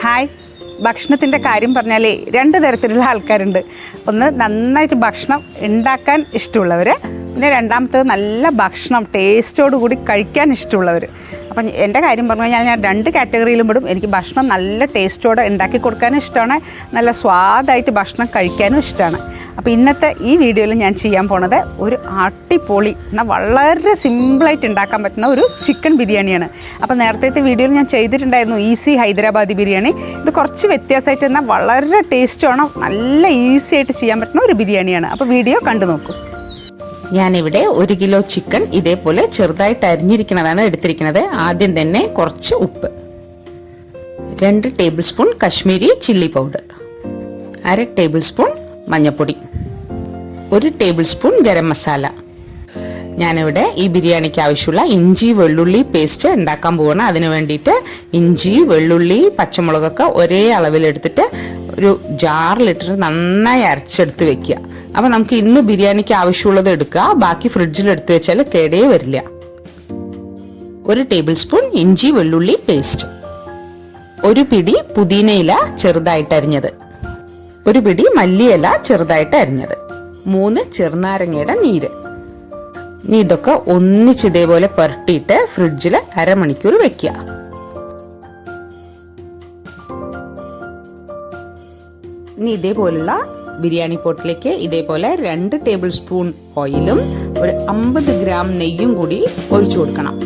Hi, ഭക്ഷണത്തിൻ്റെ കാര്യം പറഞ്ഞാൽ രണ്ട് തരത്തിലുള്ള ആൾക്കാരുണ്ട്. ഒന്ന് നന്നായിട്ട് ഭക്ഷണം ഉണ്ടാക്കാൻ ഇഷ്ടമുള്ളവർ, പിന്നെ രണ്ടാമത്തേത് നല്ല ഭക്ഷണം ടേസ്റ്റോട് കൂടി കഴിക്കാൻ ഇഷ്ടമുള്ളവർ. അപ്പം എൻ്റെ കാര്യം പറഞ്ഞു കഴിഞ്ഞാൽ ഞാൻ രണ്ട് കാറ്റഗറിയിലും പെടും. എനിക്ക് ഭക്ഷണം നല്ല ടേസ്റ്റോടെ ഉണ്ടാക്കി കൊടുക്കാനും ഇഷ്ടമാണ്, നല്ല സ്വാദായിട്ട് ഭക്ഷണം കഴിക്കാനും ഇഷ്ടമാണ്. അപ്പോൾ ഇന്നത്തെ ഈ വീഡിയോയിൽ ഞാൻ ചെയ്യാൻ പോണത് ഒരു അടിപൊളി എന്നാൽ വളരെ സിമ്പിളായിട്ട് ഉണ്ടാക്കാൻ പറ്റുന്ന ഒരു ചിക്കൻ ബിരിയാണിയാണ്. അപ്പോൾ നേരത്തെ വീഡിയോയിൽ ഞാൻ ചെയ്തിട്ടുണ്ടായിരുന്നു ഈസി ഹൈദരാബാദി ബിരിയാണി. ഇത് കുറച്ച് വ്യത്യാസമായിട്ട് എന്നാൽ വളരെ ടേസ്റ്റുമാണ്, നല്ല ഈസി ആയിട്ട് ചെയ്യാൻ പറ്റുന്ന ഒരു ബിരിയാണിയാണ്. അപ്പോൾ വീഡിയോ കണ്ടു നോക്കൂ. ഞാനിവിടെ 1 കിലോ ചിക്കൻ ഇതേപോലെ ചെറുതായിട്ട് അരിഞ്ഞിരിക്കുന്നതാണ് എടുത്തിരിക്കുന്നത്. ആദ്യം തന്നെ കുറച്ച് ഉപ്പ്, 2 table spoon Kashmiri chilli powder, 1/2 table spoon മഞ്ഞൾപ്പൊടി, 1 ടേബിൾ സ്പൂൺ ഗരം മസാല. ഞാനിവിടെ ഈ ബിരിയാണിക്ക് ആവശ്യമുള്ള ഇഞ്ചി വെള്ളുള്ളി പേസ്റ്റ് ഉണ്ടാക്കാൻ പോവുകയാണ്. അതിന് വേണ്ടിയിട്ട് ഇഞ്ചി വെള്ളുള്ളി പച്ചമുളകൊക്കെ ഒരേ അളവിലെടുത്തിട്ട് ഒരു ജാറിലിട്ടിട്ട് നന്നായി അരച്ചെടുത്ത് വെക്കുക. അപ്പം നമുക്ക് ഇന്ന് ബിരിയാണിക്ക് ആവശ്യമുള്ളത് എടുക്കുക, ബാക്കി ഫ്രിഡ്ജിൽ എടുത്ത് വെച്ചാൽ കേടേ വരില്ല. 1 ടേബിൾ സ്പൂൺ ഇഞ്ചി വെള്ളുള്ളി പേസ്റ്റ്, 1 പിടി പുതിനയില ചെറുതായിട്ട് അരിഞ്ഞത്, 1 പിടി മല്ലിയില ചെറുതായിട്ട് അരിഞ്ഞത്, 3 ചെറുനാരങ്ങയുടെ നീര്. ഇനി ഇതൊക്കെ ഒന്നിച്ച് ഇതേപോലെ പുരട്ടിയിട്ട് ഫ്രിഡ്ജിൽ അരമണിക്കൂർ വെക്കുക. ഇനി ഇതേപോലുള്ള ബിരിയാണി പോട്ടിലേക്ക് ഇതേപോലെ 2 ടേബിൾ സ്പൂൺ ഓയിലും ഒരു 50 ഗ്രാം നെയ്യും കൂടി ഒഴിച്ചു കൊടുക്കണം.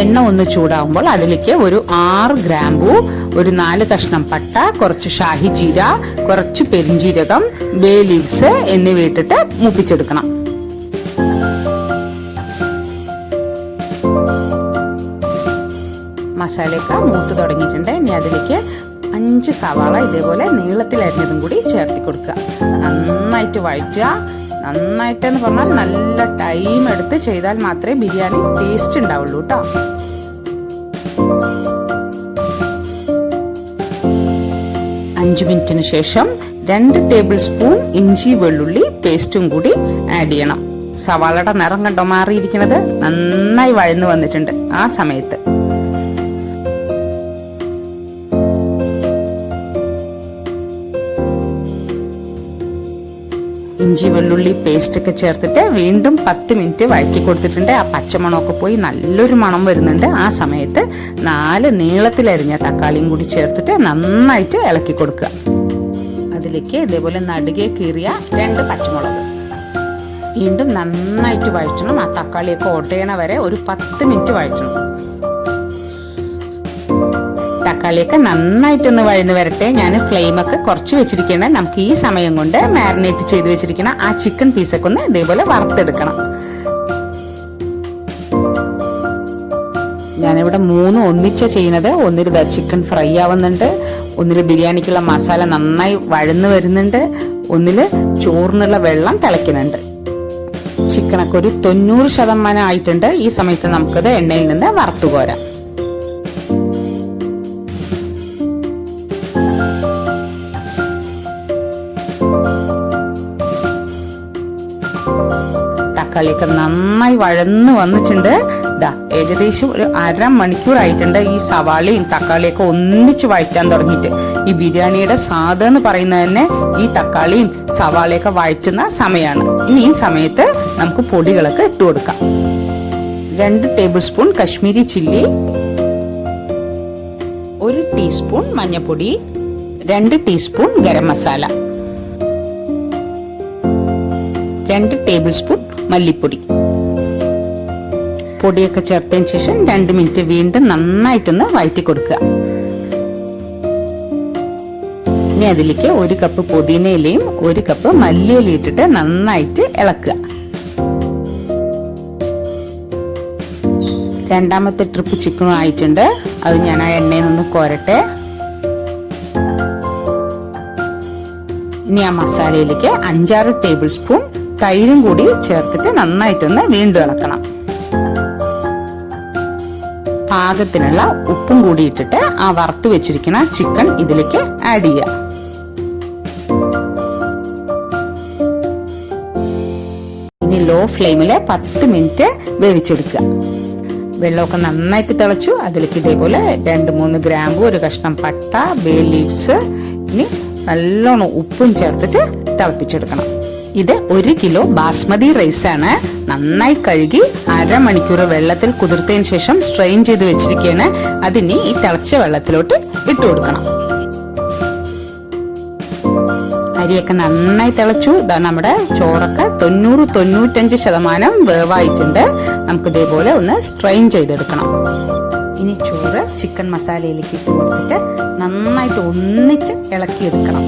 എണ്ണ ഒന്ന് ചൂടാവുമ്പോൾ അതിലേക്ക് ഒരു 6 ഗ്രാമ്പൂ, ഒരു 4 കഷ്ണം പട്ട, കുറച്ച് ഷാഹി ജീര, കുറച്ച് പെരിഞ്ജീരകം, ബേ ലീവ്സ് എന്നിവ ഇട്ടിട്ട് മൂപ്പിച്ചെടുക്കണം. മസാലയൊക്കെ മൂത്ത് തുടങ്ങിയിട്ടുണ്ട്. ഇനി അതിലേക്ക് 5 സവാള ഇതേപോലെ നീളത്തിൽ അരിഞ്ഞതും കൂടി ചേർത്തി കൊടുക്കുക. നന്നായിട്ട് വഴറ്റുക. നന്നായിട്ടെന്ന് പറഞ്ഞാൽ നല്ല ടൈം എടുത്ത് ചെയ്താൽ മാത്രമേ ബിരിയാണി ടേസ്റ്റ് ഉണ്ടാവുള്ളൂ കേട്ടോ. അഞ്ച് മിനിറ്റിന് ശേഷം 2 ടേബിൾ സ്പൂൺ ഇഞ്ചി വെള്ളുള്ളി പേസ്റ്റും കൂടി ആഡ് ചെയ്യണം. സവാളയുടെ നിറം കണ്ടോ മാറിയിരിക്കുന്നത്, നന്നായി വഴന്നു വന്നിട്ടുണ്ട്. ആ സമയത്ത് ഇഞ്ചി വെള്ളുള്ളി പേസ്റ്റ് ഒക്കെ ചേർത്തിട്ട് വീണ്ടും 10 മിനിറ്റ് വഴറ്റി കൊടുത്തിട്ടുണ്ട്. ആ പച്ചമണമൊക്കെ പോയി നല്ലൊരു മണം വരുന്നുണ്ട്. ആ സമയത്ത് 4 നീളത്തിലരിഞ്ഞ തക്കാളിയും കൂടി ചേർത്തിട്ട് നന്നായിട്ട് ഇളക്കി കൊടുക്കുക. അതിലേക്ക് ഇതേപോലെ നടുകെ കീറിയ 2 പച്ചമുളക് വീണ്ടും നന്നായിട്ട് വഴറ്റണം. ആ തക്കാളിയൊക്കെ ഒടയണ വരെ ഒരു 10 മിനിറ്റ് വഴറ്റണം. തക്കാളിയൊക്കെ നന്നായിട്ടൊന്ന് വഴന്ന് വരട്ടെ. ഞാൻ ഫ്ലെയിമൊക്കെ കുറച്ച് വെച്ചിരിക്കണം. നമുക്ക് ഈ സമയം കൊണ്ട് മാരിനേറ്റ് ചെയ്ത് വെച്ചിരിക്കണം ആ ചിക്കൻ പീസൊക്കെ ഒന്ന് ഇതേപോലെ വറുത്തെടുക്കണം. ഞാനിവിടെ 3 ഒന്നിച്ച ചെയ്യുന്നത്. ഒന്നിൽ ചിക്കൻ ഫ്രൈ ആവുന്നുണ്ട്, ഒന്നിൽ ബിരിയാണിക്കുള്ള മസാല നന്നായി വഴന്ന് വരുന്നുണ്ട്, ഒന്നിൽ ചോറിനുള്ള വെള്ളം തിളയ്ക്കുന്നുണ്ട്. ചിക്കനൊക്കെ ഒരു 90% ആയിട്ടുണ്ട്. ഈ സമയത്ത് നമുക്കത് എണ്ണയിൽ നിന്ന് വറുത്തു കോരാം. തക്കാളിയൊക്കെ നന്നായി വഴന്ന് വന്നിട്ടുണ്ട്. ഏകദേശം ഒരു 1/2 മണിക്കൂർ ആയിട്ടുണ്ട് ഈ സവാളയും തക്കാളിയൊക്കെ ഒന്നിച്ച് വഴറ്റാൻ തുടങ്ങിയിട്ട്. ഈ ബിരിയാണിയുടെ സ്വാദ് എന്ന് പറയുന്നത് തന്നെ ഈ തക്കാളിയും സവാളയൊക്കെ വഴറ്റുന്ന സമയമാണ്. ഇനി ഈ സമയത്ത് നമുക്ക് പൊടികളൊക്കെ ഇട്ട് കൊടുക്കാം. 2 table spoon Kashmiri chilli, 1 teaspoon മഞ്ഞൾപ്പൊടി, 2 teaspoon garam masala, 2 table spoon മല്ലിപ്പൊടി. പൊടിയൊക്കെ ചേർത്തതിന് ശേഷം 2 മിനിറ്റ് വീണ്ടും നന്നായിട്ടൊന്ന് വഴറ്റി കൊടുക്കുക. ഇനി അതിലേക്ക് 1 കപ്പ് പുതിനയിലയും 1 കപ്പ് മല്ലിയിലയും ഇട്ടിട്ട് നന്നായിട്ട് ഇളക്കുക. രണ്ടാമത്തെ ട്രിപ്പ് ചിക്കനും ആയിട്ടുണ്ട്. അത് ഞാൻ ആ എണ്ണയിൽ നിന്ന് കോരട്ടെ. ഇനി ആ മസാലയിലേക്ക് 5-6 ടേബിൾ സ്പൂൺ തൈരും കൂടി ചേർത്തിട്ട് നന്നായിട്ടൊന്ന് വീണ്ടും ഇളക്കണം. പാകത്തിനുള്ള ഉപ്പും കൂടി ഇട്ടിട്ട് ആ വറുത്ത് വെച്ചിരിക്കുന്ന ചിക്കൻ ഇതിലേക്ക് ആഡ് ചെയ്യുക. ഇനി ലോ ഫ്ലെയിമിൽ 10 മിനിറ്റ് വേവിച്ചെടുക്കുക. വെള്ളമൊക്കെ നന്നായിട്ട് തിളച്ചു. അതിലേക്ക് ഇതേപോലെ 2-3 ഗ്രാമ്പു, ഒരു കഷ്ണം പട്ട, ബേ ലീവ്സ്, ഇനി നല്ലോണം ഉപ്പും ചേർത്തിട്ട് തിളപ്പിച്ചെടുക്കണം. ഇത് 1 കിലോ ബാസ്മതി റൈസ് ആണ്. നന്നായി കഴുകി അരമണിക്കൂർ വെള്ളത്തിൽ കുതിർത്തതിന് ശേഷം സ്ട്രെയിൻ ചെയ്ത് വെച്ചിരിക്കുകയാണ്. അതിനി ഈ തിളച്ച വെള്ളത്തിലോട്ട് ഇട്ട് കൊടുക്കണം. അരിയൊക്കെ നന്നായി തിളച്ചു. ഇതാ നമ്മുടെ ചോറൊക്കെ 90-95% വേവായിട്ടുണ്ട്. നമുക്ക് ഇതേപോലെ ഒന്ന് സ്ട്രെയിൻ ചെയ്തെടുക്കണം. ഇനി ചോറ് ചിക്കൻ മസാലയിലേക്ക് ഇട്ട് കൊടുത്തിട്ട് നന്നായിട്ട് ഒന്നിച്ച് ഇളക്കിയെടുക്കണം.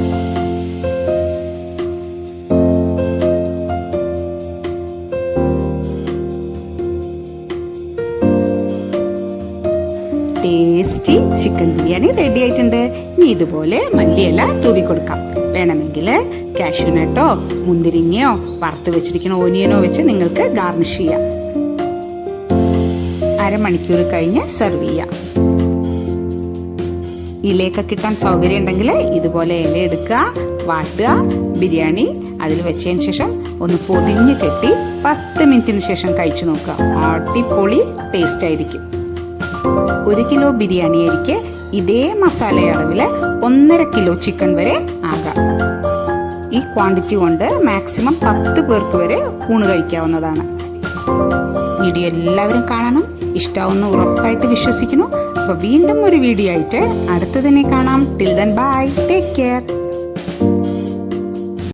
ടേസ്റ്റി ചിക്കൻ ബിരിയാണി റെഡി ആയിട്ടുണ്ട്. ഇനി ഇതുപോലെ മല്ലിയില തൂവി കൊടുക്കാം. വേണമെങ്കിൽ കാഷ്യൂനട്ടോ മുന്തിരിങ്ങയോ വറുത്ത് വെച്ചിരിക്കുന്ന ഓനിയനോ വെച്ച് നിങ്ങൾക്ക് ഗാർണിഷ് ചെയ്യാം. അരമണിക്കൂർ കഴിഞ്ഞ് സെർവ് ചെയ്യാം. ഇലയൊക്കെ കിട്ടാൻ സൗകര്യം ഉണ്ടെങ്കിൽ ഇതുപോലെ ഇല എടുക്കുക, വാട്ടുക, ബിരിയാണി അതിൽ വെച്ചതിന് ശേഷം ഒന്ന് പൊതിഞ്ഞ് കെട്ടി 10 മിനിറ്റിന് ശേഷം കഴിച്ചു നോക്കുക. അടിപൊളി ടേസ്റ്റ് ആയിരിക്കും. 1 കിലോ ബിരിയാണി അരിക്ക് ഇതേ മസാല അളവിൽ 1.5 കിലോ ചിക്കൻ വരെ ആകാം. ഈ ക്വാണ്ടിറ്റി കൊണ്ട് മാക്സിമം 10 പേർക്ക് വരെ ഊണ് കഴിക്കാവുന്നതാണ്. വീഡിയോ എല്ലാവരും കാണണം. ഇഷ്ടമാവുന്ന ഉറപ്പായിട്ട് വിശ്വസിക്കുന്നു. അപ്പോൾ വീണ്ടും ഒരു വീഡിയോ ആയിട്ട് അടുത്തതിനെ കാണാം. Till then bye, take care.